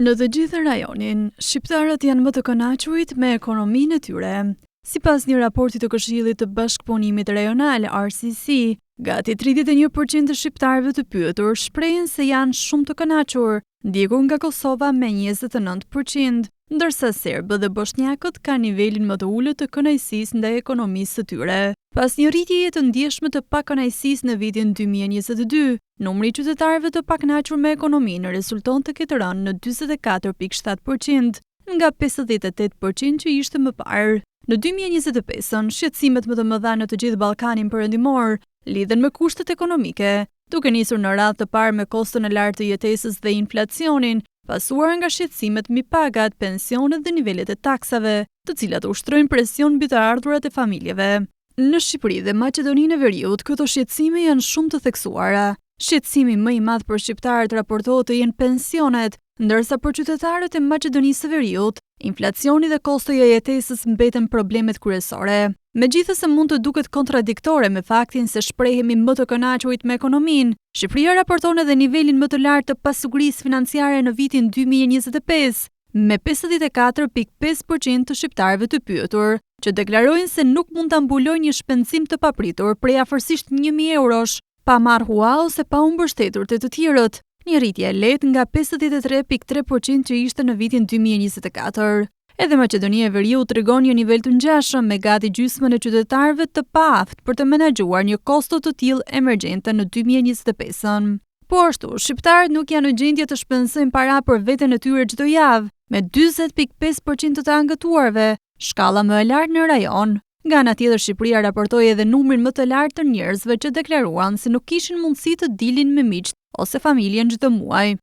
Në të gjithë rajonin, shqiptarët janë më të kënaqurit me ekonominë e tyre. Sipas një raporti të Këshillit të Bashkëpunimit Rajonal (RCC), gati 31% të shqiptarëve të pyetur shprehen se janë shumë të kënaqur, ndjekur nga Kosova me 29%, ndërsa serbët dhe bosnjakët kanë nivelin më të ulët të kënaqësisë ndaj ekonomisë së tyre. Pas një rritjeje të ndjeshme të pakënaqësisë në vitin 2022, numri i qytetarëve të pakënaqur me ekonominë rezulton të ketë rënë në 44.7%, nga 58% që ishte më parë. Në 2025-ën, shqetësimet më të mëdha në të gjithë Ballkanin Perëndimor lidhen me kushtet ekonomike, duke nisur në radhë të parë me koston e lartë të jetesës dhe inflacionin, pasuar nga shqetësimet mbi pagat, pensionet dhe nivelet e taksave, të cilat ushtrojnë presion mbi të ardhurat e familjeve. Në Shqipëri dhe Maqedoninë e Veriut, këto shqetësime janë shumë të theksuara. Shqetësimi më i madh për shqiptarët raportohet të jenë pensionet, ndërsa për qytetarët e Maqedonisë së Veriut, inflacioni dhe kostoja e jetesës mbeten problemet kryesore. Megjithëse mund të duket kontradiktore me faktin se shprehemi më të kënaqurit me ekonominë, Shqipëria raporton edhe nivelin më të lartë të pasurisë financiare në vitin 2025, me 54.5% të shqiptarëve të pyetur, që deklarojnë se nuk mund ta mbulojnë një shpenzim të papritur prej afërsisht 1.000 eurosh, pa marrë hua ose pa u mbështetur të tjerët, një rritje e lehtë nga 53.3% që ishte në vitin 2024. Edhe Maqedonia e Veriut tregon një nivel të ngjashëm me gati gjysmën e qytetarëve të paaftë për të menaxhuar një kosto të tillë emergjente në 2025-ën. Po ashtu, shqiptarët nuk janë në gjendje të shpenzojnë para për veten e tyre çdo javë, me 40.5% të angëtuarve, shkalla më e lartë në rajon. Nga ana tjetër, Shqipëria raportoi edhe numrin më të lartë të njerëzve që deklaruan se nuk kishin mundësi të dilin me miq ose familjen çdo muaj.